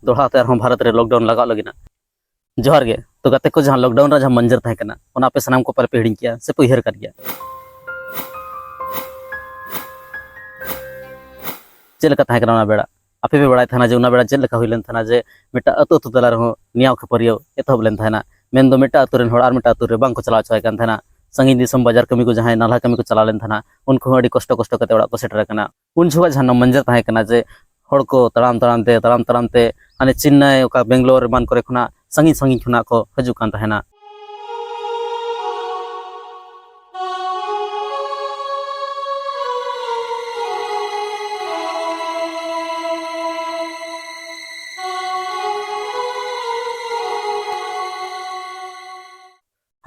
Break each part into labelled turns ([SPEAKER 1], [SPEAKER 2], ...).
[SPEAKER 1] दोड़ा ते भारत रे लॉकडाउन लगा लगिना जोहार गे तो गाते को जहां लॉकडाउन रा जहां मंजर था कना ओना पे सनाम को पर पे हिडिंग किया से उयहर कर गया चेल का था कना बेड़ा आपे पे बड़ा थाना जे उना बेड़ा चेल का होइलन थाना जे मिटा अतो अतो तला रहो नियाव खपरियो एतहब लेन थाना मेन दो मिटा अतो रेन होड़ आर मिटा अतो रे बांग को चला चाय कान थाना संगी दिसम बाजार कमी को जहां नाला कमी को चला लेन थाना उनको अड़ी कष्ट कष्ट कते ओड़ा को सेटर कना उन जुगा जहां मंजर था कना जे होड़ को तड़ाम तड़ाम ते आने चेन्नई ओका बेंगलोर मान करे खुना संगी संगी खुना को हजू कान थाना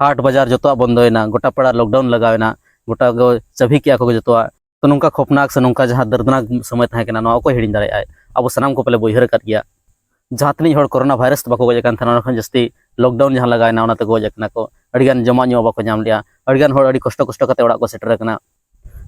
[SPEAKER 1] हाट बाजार जो बंदोना गोटा पड़ा लॉकडाउन लगावेना गोटा चाबी किया को जो तो नौका खौफनाक से नौका जहाँ दर्दनाक समय था को हिड़ी दाड़े अब सामान को पहले उयहर कर गया जहाँ तीन कोरोना वायरस बाको गजान जस्ती लॉकडाउन जहाँ लगाना तो गजना को अड़िगान जमा बाको नाम लिया अड़िगान कष्ट कष्ट करते को सेटर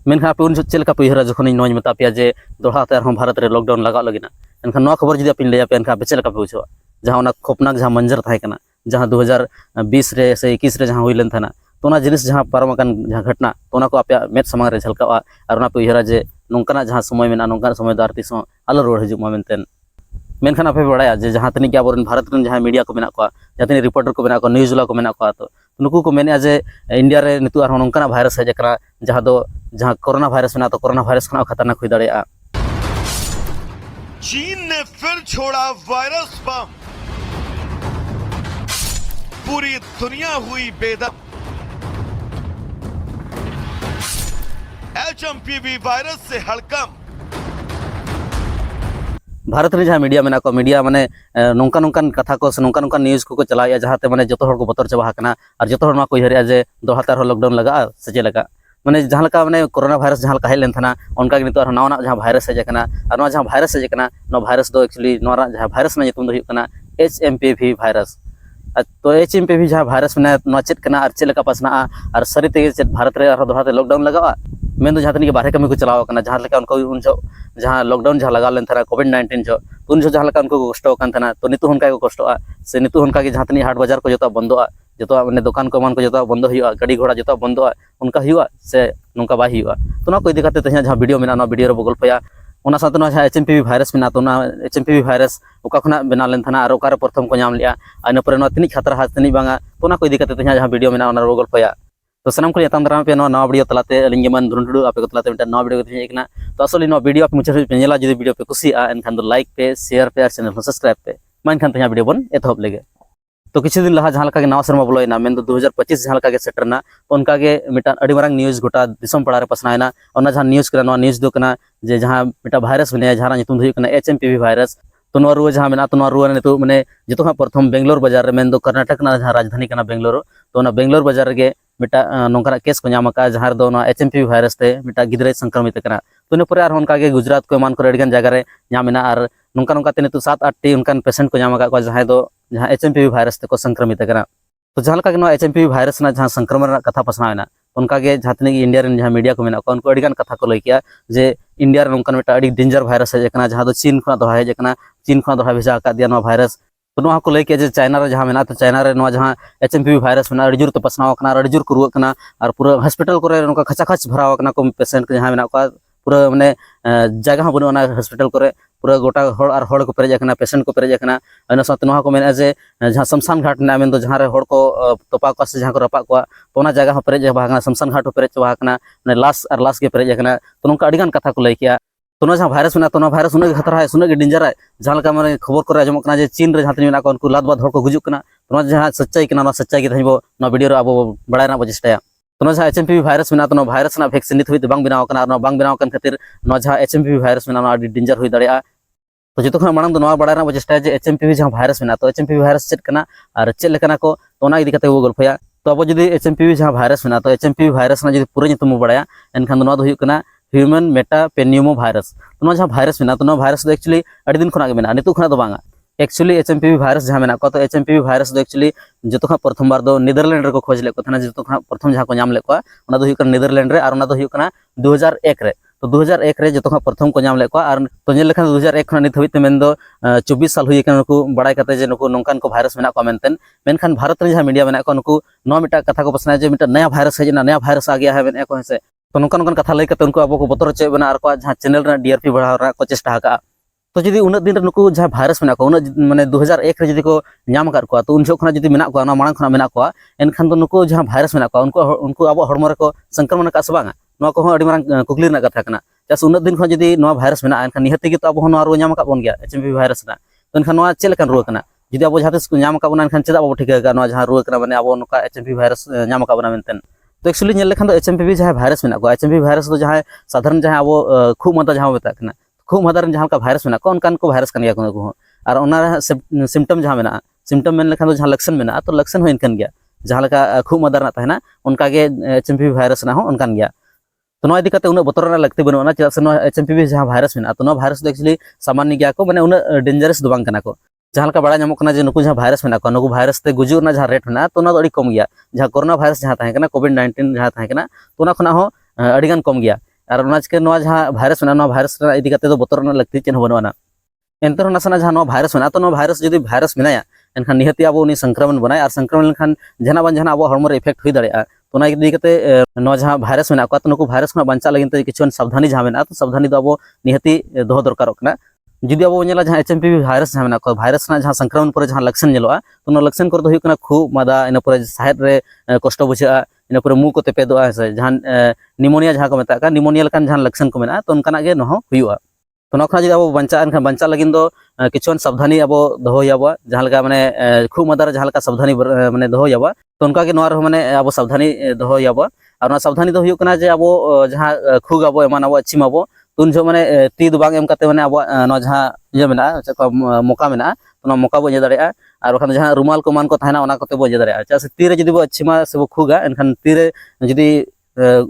[SPEAKER 1] मेनखान आप उन चलका पे उयहरा जखन इन मता पे जे दोड़ा ते भारत रे लॉकडाउन लगा लगिना एनखान खबर जुदी आप लैया पे एनखान चलका पे बुझा जहाँ खौफनाक जहाँ मंजर था जहाँ 2020 रे से 21 रे जहाँ हुईलन थाना तो जिनिस जहाँ पारम जहाँ घटना तो को आप मेद सामने रे झलका और पे उयहरा जे नौकाना जहाँ समय में नौका समय दो आरती आलो रोड हजुमा मेनतेन मेनखान आपे बड़ा जे जहाँ तनिक अब भारत रन जहाँ मीडिया को मेना को जहाँ तनिक रिपोर्टर को मेना को न्यूज वाला को मेना को तो नुकु को मेने जे इंडिया रे नितु आर नौकाना वायरस हज करा जहाँ कोरोना वायरस मेना तो कोरोना वायरस खना खतरनाक हुई दाड़े
[SPEAKER 2] चीन ने फिर छोड़ा वायरस बम, पूरी दुनिया हुई बेदम। HMPV वायरस से हड़कम।
[SPEAKER 1] भारत में जहाँ मीडिया मेना को मीडिया माने नौका नौकान कथा को नौका नौकान न्यूज को चलाया जहाँ ते माने जो को बतर चाबा और जो को उयहर जे दोहरा लॉकडाउन लगा से चे लगा माने जहाँ लका माने कोरोना वायरस जहाँ लका हेलेन थाना उनका नितो नवा जहाँ वायरस हेज कना और जहाँ वायरस हेज कना वायरस दो एक्चुअली जहाँ वायरस नितुम दो हुयुग कना HMPV वायरस। तो HMPV जहाँ वायरस में चेक कना और चेक पासना और सरी ते चेक भारत रे दोहरा लॉकडाउन लगा मेन दो जहाँ तनिक बाहर कमी को चलाव कना जहाँ लेका उनको उन जहाँ लॉकडाउन जहाँ लगा लेन था कोविड-19 जो तो उन जहाँ लेका उनको कष्ट था तो नितु उनका को कष्ट से नितु उनका जहाँ तनिक हाट बाजार को जो बंद जो मैंने दुकान को मान को जो बंद हुआ गाड़ी घोड़ा जो बंद उनका हुआ से नौका बाय हुआ तो को इदी करते तेज जहाँ वीडियो में वीडियो रे गल्पया उना साथ जहाँ HMPV वायरस में तो HMPV वायरस ओका खुना बना लेन था और ओकारे प्रथम को नाम लिया इन पर तनिक खतरा तनिक बांगा तो को इदी करते तेज जहाँ वीडियो में गल्पया तो सामान को यताम दाराम पे नवा वीडियो तलाते अलिंग मन धुरुंडुडु आपे को तलाते नवा वीडियो को हेकना तो असली नवा वीडियो आप मुझे पे नेला जदि वीडियो पे कुसिया एनखान दो लाइक पे शेयर पे और चैनल को सब्सक्राइब पे मान खान वीडियो बन एतहब लेगे। तो किछु दिन लहा जहाँ नवा शर्मा बोलोना मेन 2025 जहाँ सेटरना तो उनका मिटा अड़ी मारंग न्यूज गोटा दिसम पड़ा रे पसनायना और जहाँ न्यूज करा न्यूज दो कना जे जहाँ मिटा वायरस में जहाँ नितुम दो कना HMPV वायरस तो रुआ जहाँ में तो रुआ नितो माने जो प्रथम बेंगलोर बाजार मेन दो कर्नाटक जहाँ राजधानी कना बेंगलोर तो बेंगलोर बाजार गे मिटा नौका केस को नाम जहाँ दो HMPV वायरस ते मिटा गिद्रे संक्रमित कना तो इनपर और उनका गुजरात को एमान को अड़ीगान जगह रे नाम और नौका नौकाते नितो 7-8 टी उनकान पेशेंट को नाम जहाँ दो जहाँ HMPV वायरस ते को संक्रमित कना तो जहाँ HMPV वायरस ना जहाँ संक्रमण कथा पसनावना उनका जहाँ तनिक इंडिया जहाँ मीडिया को मेना उनको अड़ीगान कथा को लई किया जे इंडिया नौका मिटा अड़ी डेंजर वायरस हेज कना जहाँ दो चीन खुना दोहा हेज कना चीन खुना दोहा भेजा का दिया वायरस तो नोहा को लई किया जे चाइना रे जहाँ मेना तो चाइना रे जहाँ HMPV वायरस में अड़ी जोर तो पसनाव कना अड़ी जोर को रुआ कना और पूरा हॉस्पिटल को नौका खचाखच भराव कना को पेशेंट जहाँ मेना पूरा माने जगह बनुआ हॉस्पिटल को पूरा गोटा हड़ को पेरेज पेशेंट को पेरेज इन साथ को मेना जे जहाँ शमशान घाट में मेन जहाँ हड़ को तोपा को से जहाँ को रपा को तो जगह पेरेज चबा शमशान घाट पेरेज चबा लाश और लाश के पेरेज तो नौका अड़ीगान कथा को लई किया तो जहाँ वायरस में तो वायरस उन्हें खतरा है उन्हें डेंजर है जहाँ मैंने खबर को आजमना जे चीन रे जहाँ तीन उनको लाद बाद को गुजुकना तो जहाँ सच्चाई कना सच्चाई के तहबो वीडियो अब बड़ा चेष्टाया तो जहाँ HMPV वायरस में तो वायरस वैक्सीन नित हुई बनाव बनाव खातिर जहाँ HMPV वायरस में डेंजर हुई दाड़ा तो जो मांग तो बड़ा चेष्टा जे HMPV जहाँ वायरस में तो HMPV वायरस चेक करना और चेक लेना को तो इदी करते वो गल्पया तो अब जो HMPV जहाँ वायरस में तो HMPV वायरस जो पूरा नितुम बड़ा एनखान ह्यूमन मेटापेनियोमो वायरस तो जहाँ वायरस में तो वायरस एक्चुअली अड़ी दिन खुना मेना नितु खुना बांगा एक्चुअली HMPV वायरस जहाँ मेना को तो HMPV वायरस एक्चुअली जो प्रथम बार दो नीदरलैंड रे खोज ले जो प्रथम जहाँ को नाम ले नीदरलैंड रे और 2001 रे तो तो 2001 रे जतो प्रथम को नाम ले को और तो नेल लेखान 2001 खन नित हबित मेन दो 24 साल हुई कन नुकु बड़ाई कते जे नुकु नोंकान को भाइरस मेना को मेनतेन मेनखान भारत रे जहां मीडिया मेना को नुकु नो मिटा कथा को पसना जे मिटा नया भाइरस है नया भाइरस आ गया है मेन को हेसे तो नोंकान कथा लई कते उनको अब को बतर चे बना और को जहां चैनल रे डीआरपी बढ़ाव रा को चेष्टा का तो जदि उन दिन नुकु जहां भाइरस मेना को उन माने 2001 रे जदि को नाम कर को तो उन जो खना जदि मेना को मांग खना मेना को एनखान तो नुकु जहां भाइरस मेना को उनको अब हड़मो रे को संक्रमण का सबांगा नो को अडी मारंग कुकली ना कथा कना जस उन दिन खन जदि नो भाइरस मेना एनखान निहति के तो अब नो रो नाम का बन गया एचएमवी भाइरस ना तो एनखान नो चेल कान रुआ कना जदि अब जहां तिस को नाम का बना एनखान चेदा अब ठीक है नो जहां रुआ कना माने अब नोका एचएमवी भाइरस नाम का बना मेनतेन तो एक्चुअली नेल लेखान तो एचएमवी जहां भाइरस मेना को एचएमवी भाइरस तो जहां साधारण जहां अब खूब मादा जहां मेता कना खूब मादार जहां का भाइरस मेना को उनकान को भाइरस कन गया को और ओना सिम्टम जहां मेना सिम्टम मेन लेखान तो जहां लक्षण मेना तो लक्षण हो इनकन गया जहां लका खूब मादार ना तहना उनका गे एचएमवी भाइरस ना हो उनकान गया तो नो इदी कते उन बतर ना लगती बनुना चेदा से नो एचएमवी जहां भाइरस मेना तो नो भाइरस तो एक्चुअली सामान्य गया को माने उन डेंजरस दो बांग कना को जहां का बड़ा नामक जे नुकु जहां भाइरस मेना को नुकु भाइरस ते गुजुर ना जहां रेट मेना तो ना अड़ी कम गया जहां कोरोना भाइरस जहां ताहे कना कोविड-19 जहां ताहे कना तो ना खना हो अड़ी गान कम गया और उनाचके नो जहां भाइरस मेना नो भाइरस रा इदी कते तो बतर ना लगती चेन बनुना एंतर नासना जहां नो भाइरस मेना तो नो भाइरस जदि भाइरस मेनाया एनखान निहति अब उनी संक्रमण बनाय और संक्रमण लेखान जहां बन जहां अब हड़मो रे इफेक्ट हुई दाड़िया तो ना इदी कते नो जहां भाइरस मेना को तो नुकु भाइरस खना बंचा लगिन ते किछुन सावधानी जहां मेना तो सावधानी दो अब निहति दोह दरकार कना जदि अब नेला जहां एचएमपी भाइरस जहां मेना को भाइरस ना जहां संक्रमण पर जहां लक्षण नेलोआ तो नो लक्षण कर दो हुई कना खूब मादा इन पर साहेद रे कष्ट बुझा इन पर मुंह को तेपेदो है जहां निमोनिया जहां को मेता का निमोनिया लकान जहां लक्षण को मेना तो उनकाना गे नो हुआ तो नखना जदि अब बंचा एनखान बंचा लगिन दो किछुन सावधानी अब दोहो याबा जहां लका माने खूब मादार जहां लका सावधानी माने दोहो याबा तो उनका के नोर माने अब सावधानी दोहो याबा और ना सावधानी दो हुई कना जे अब जहां खूग अब एमान अब अच्छी अब तुन जो माने ती दो बांग एम कते माने अब नो जहां ये मेना मोका मेना तो ना मोका बो जे दाड़िया और बखान जहां रुमाल को मान को थाना ओना कते बो जे दाड़िया चा से तीरे जदि बो अच्छीमा से बो खुगा एनखान तीरे जदि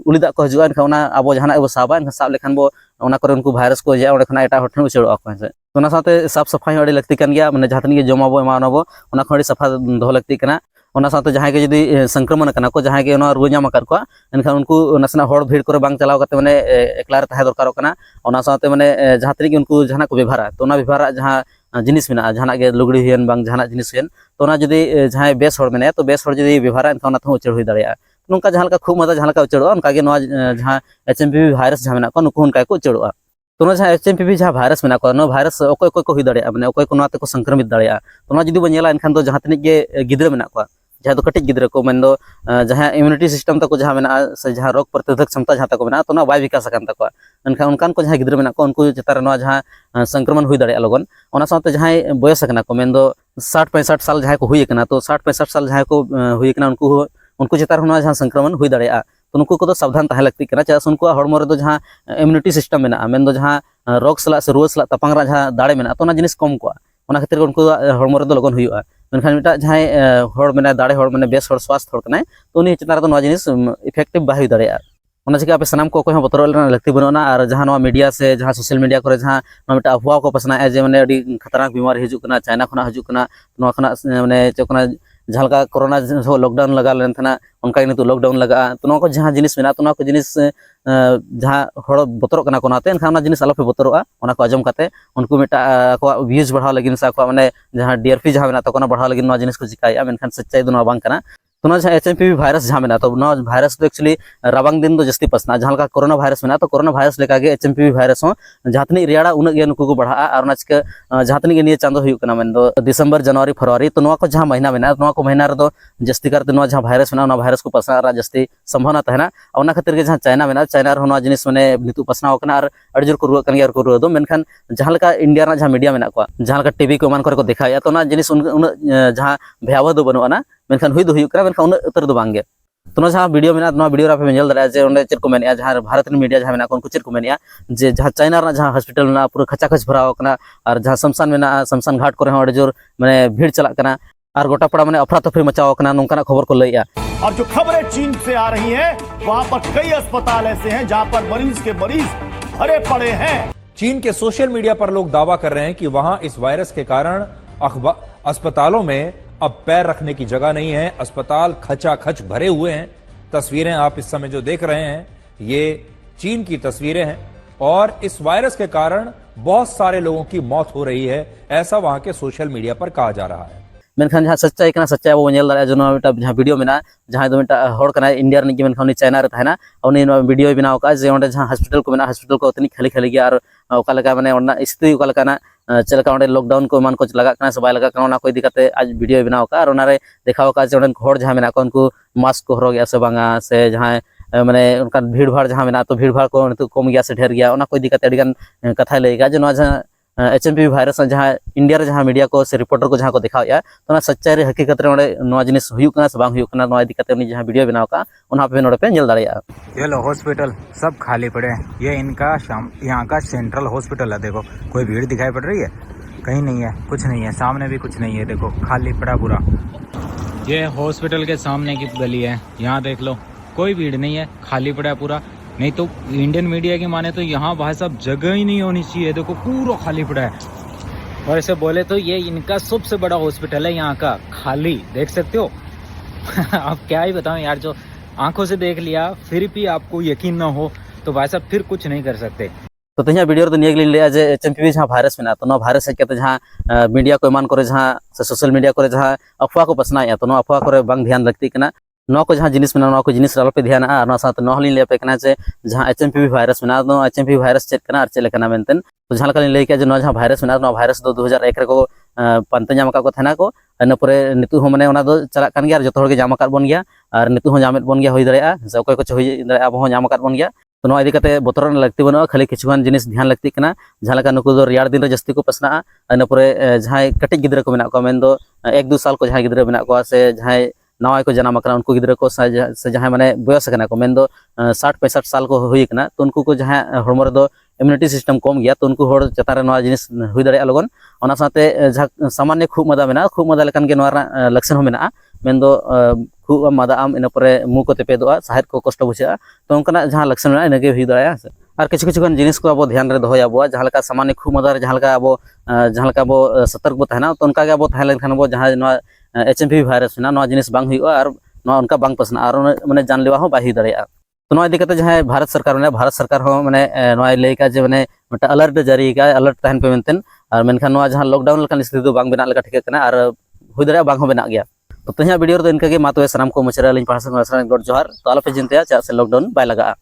[SPEAKER 1] उली दाग को हजुआ एनखान ओना अब जहां बो साबा एनखान साब लेखान बो ओना करे उनको भाइरस को जे ओडे खना एटा हठन उचड़ो को से तो ना साथे साफ सफाई अड़ी लगती कन गया माने जहां तनी जमा बो एमा बो ओना खड़ी सफा दो लगती कना ओना साथे जहां के जदि संक्रमण कना को जहां के ओना रुआ नाम कर को एनखान उनको नसना हड़ भीड़ करे बांग चलाव कते माने एकला रे ताहे दरकार कना ओना साथे माने जहां तनी के उनको जहां को व्यवहार तो ओना व्यवहार जहां जिनिस मेना जहां के लुगड़ी हुयन बांग जहां जिनिस हुयन तो ओना जदि जहां बेस हड़ मेने तो बेस हड़ जदि व्यवहार एनखान ओना तो उचड़ हुई दाड़िया नोंका जहां का खूब मादा जहां का उचड़ो उनका के नो जहां एचएमपी भाइरस जहां मेना को नुकु उनका को उचड़ो तो ना जहां एचएमपी जहां भाइरस मेना को नो भाइरस ओकोय को हुई दाड़िया माने ओकोय को नाते को संक्रमित दाड़िया तो ना जदि बो नेला एनखान तो जहां तनी के गिद्रा मेना को जहां तो कटिज गिद्रा को मेन दो जहां इम्यूनिटी सिस्टम तक जहां मेना से जहां रोग प्रतिरोधक क्षमता जहां तक मेना तो ना बाय विकास अकन तक एनखान उनकान को जहां गिद्रा मेना को उनको चेतार नो जहां संक्रमण हुई दाड़िया लगन ओना साथे जहां बयस अकना को मेन दो 60-65 साल जहां को हुई अकना तो 60-65 साल जहां को हुई अकना उनको चेतार होना जहां संक्रमण हुई दाड़िया तो उनको को सावधान ताहे लगती कना चा उनको हड़मो रे दो जहां इम्यूनिटी सिस्टम मेना मेन दो जहां रोग सला से रुआ सला तपांगरा जहां दाड़े मेना तो ना जिनिस कम को ओना खातिर उनको हड़मो रे दो लगन हुआ मेनखान मिटा जहां हड़ मेना दाड़े हड़ माने बेस हड़ स्वास्थ्य हड़ कना तो उनी चेतार तो नो जिनिस इफेक्टिव बा हुई दाड़िया ओना चिका पे सनाम को कोई बतर लगती बनुना और जहां नो मीडिया से जहां सोशल मीडिया करे जहां नो मिटा अफवाह को पसना जे माने अडी खतरनाक बीमारी हिजुक कना चाइना खना हिजुक कना नो खना माने चकना जहां का कोरोना लॉकडाउन लगा लेन थाना उनका नितु लॉकडाउन लगा तो नो को जहां जिनिस मेना तो नो को जिनिस जहां हड़ बतर कना को नाते एनखान जिनिस आलो पे बतरोआ ओना को आजम काते उनको मिटा को व्यूज बढ़ाव लगिन सा को माने जहां डीआरपी जहां मेना तो कोना बढ़ाव लगिन नो जिनिस को चिकाया मेनखान सच्चाई दो नो बांग कना तो ना जहां एचएमपी भाइरस जहां मेना तो नो भाइरस तो एक्चुअली राबांग दिन दो जस्ती पसना जहां का कोरोना भाइरस मेना तो कोरोना भाइरस लेका गे एचएमपी भाइरस हो जहां तनी रियाड़ा उन गे नुकु को बढ़ा और ना चिका जहां तनी गे निये चांदो हुयु कना मेन दो दिसंबर जनवरी फरवरी तो नो को जहां महीना मेना नो को महीना रे दो जस्ती करते नो जहां भाइरस मेना नो भाइरस को पसना रा जस्ती संभावना तहना ओना खातिर गे जहां चाइना मेना चाइना रे होना जिनिस माने नितु पसना होकना और अड़जोर को रुआ कन गे और को रुआ दो मेनखान जहां लका इंडिया ना जहां मीडिया मेना को जहां लका टीवी को मान करे को दिखाया तो ना जिनिस उन जहां भयावह दो बनुआ ना मेनखान हुई दो हुई करा मेनखान उन उतर दो बांगे तो ना जहां वीडियो मेना नो वीडियो रा पे मेल दरा जे ओंडे चेक को मेनिया जहां भारत मीडिया जहां मेना उनको चेक को मेनिया जे जहां चाइना रा जहां हॉस्पिटल मेना पूरा खचा खच भराव कना और जहां शमशान मेना शमशान घाट करे अड़े जोर माने भीड़ चला कना और गोटा पड़ा माने अफरा तफरी मचाव कना नोंकाना खबर को लइया
[SPEAKER 3] और जो खबरें चीन से आ रही हैं वहां पर कई अस्पताल ऐसे हैं जहां पर मरीज के मरीज भरे पड़े हैं।
[SPEAKER 4] चीन के सोशल मीडिया पर लोग दावा कर रहे हैं कि वहां इस वायरस के कारण अस्पतालों में अब पैर रखने की जगह नहीं है, अस्पताल खचाखच भरे हुए हैं। तस्वीरें आप इस समय जो देख रहे हैं ये चीन की तस्वीरें हैं और इस वायरस के कारण बहुत सारे लोगों की मौत हो रही है, ऐसा वहां के सोशल मीडिया पर कहा जा रहा है।
[SPEAKER 1] मेनखान जहाँ सच्चाई कना सच्चाई वो नेल दाड़ा जो जहाँ वीडियो में जहाँ दो मिटा हड़ कना इंडिया रे मेनखान उनी चाइना रे तहना उनी वीडियो बनाव का जे ओंडे जहाँ हॉस्पिटल को मेना हॉस्पिटल को उतनी खाली खाली गया और ओका लगा माने ओना स्थिति ओका लगा ना चलका ओंडे लॉकडाउन को मान को लगा कना से बाय लगा कना ओना को इदी काते आज वीडियो बनाव का और ओना रे देखाव का जे ओंडे हड़ जहाँ मेना को उनको मास्क को हरग से बांगा से जहाँ माने उनका भीड़ भाड़ जहाँ मेना तो भीड़ भाड़ को नितो कम गया से ढेर गया ओना को इदी काते अडिगान कथा लेगा जो जहाँ HMP वायरस जहाँ इंडिया रे जहाँ मीडिया को से रिपोर्टर को जहाँ को दिखाया तो ना सच्चाई रे हकीकत रे ओंडे जिनिस हुयुक कना से बांग हुयुक कना नोआ इदी काते उनी जहाँ वीडियो बनाव का उना पे नोडे पे नेल दाड़िया।
[SPEAKER 5] ये लो हॉस्पिटल सब खाली पड़े हैं। ये इनका यहाँ का सेंट्रल हॉस्पिटल है। देखो कोई भीड़ दिखाई पड़ रही है? कहीं नहीं है, कुछ नहीं है, सामने भी कुछ नहीं है। देखो खाली पड़ा पूरा। ये हॉस्पिटल के सामने की गली है, यहाँ देख लो कोई भीड़ नहीं है, खाली पड़ा है पूरा। नहीं तो इंडियन मीडिया की माने तो यहाँ भाई साहब जगह ही नहीं होनी चाहिए। देखो पूरा खाली पड़ा है। और ऐसे बोले तो ये इनका सबसे बड़ा हॉस्पिटल है यहाँ का, खाली देख सकते हो। आप क्या ही बताऊं यार, जो आंखों से देख लिया फिर भी आपको यकीन ना हो तो भाई साहब फिर कुछ नहीं कर सकते।
[SPEAKER 1] तो तहिया वीडियो तो नियगली ले जे HMP जहाँ वायरस में तो नो वायरस के जहाँ मीडिया को मान करे जहाँ सोशल मीडिया करे जहाँ अफवाह को पसनाया तो नो अफवाह करे बांग ध्यान लगती कना नो को जहाँ जिनिस में नो को जिनिस पे ध्यान और नो साथ नो हलिन ले पे कना जे जहाँ HMP वायरस में नो HMP वायरस चेक कना और चले कना मेंटेन तो जहाँ लगा ले के नो जहाँ वायरस में नो वायरस दो 2001 को पंते जाम का थाना को इन परे नितु हो माने ओना दो चला कान गया जतो हर के जाम का बन गया और नितु हो जामेत बन गया होई दरेया जे कोई कुछ होई दरेया अब हो जाम का बन गया तो नोआ इदी कते बतरन लगती बनो खाली किछुगान जिनिस ध्यान लगती कना जहाँ लगा नुकु दो रियार दिन रे जस्ती को पसना इन परे जहाँ कटिक गिद्रा को मेना को मेन दो 1-2 साल को जहाँ गिद्रा मेना को से जहाँ नवा को जनाम कना उनको गिद्रा को से जहाँ माने बयस कना को मेन दो 60-65 साल को हुई कना तो उनको को जहाँ हड़मो रे दो इम्यूनिटी सिस्टम कम गया तो उनको हड़ चतारे नवा जिनिस हुई दाड़े लगन ओना साथे जहाँ सामान्य खूब मदा मेना खूब मदा लेकान के नवा लक्षण हो मेना मेन दो खूब मदा आम इन परे मुँह को तेपेदोआ साहेद को कष्ट बुझा तो उनका जहाँ लक्षण मेना इनगे हुई दाड़े और किछु जिनिस को अब ध्यान रे दोया अब जहाँ लगा सामान्य खूब मदा जहाँ लगा अब सतर्क बो तहना तो उनका अब तहन लेनखान अब जहाँ नवा HMP वायरस में नवा जिनिस बांग हुई और नवा उनका बांग पसना और माने जानलेवा हो बाही दाड़े तो नवा इदी कते जहाँ भारत सरकार हो माने नवा लई का जे माने मटा अलर्ट जारी का अलर्ट तहन पे मेंटेन और मेनखान नवा जहाँ लॉकडाउन लेकान स्थिति दो बांग बेना लेका ठीक कना और हुई दाड़े बांग हो बेना गया तो तहिया वीडियो रे इनका गे मातो सनाम को मुचरा लिंग पासन जोहार तो आलोपे चिंता चा से लॉकडाउन बाय लगा।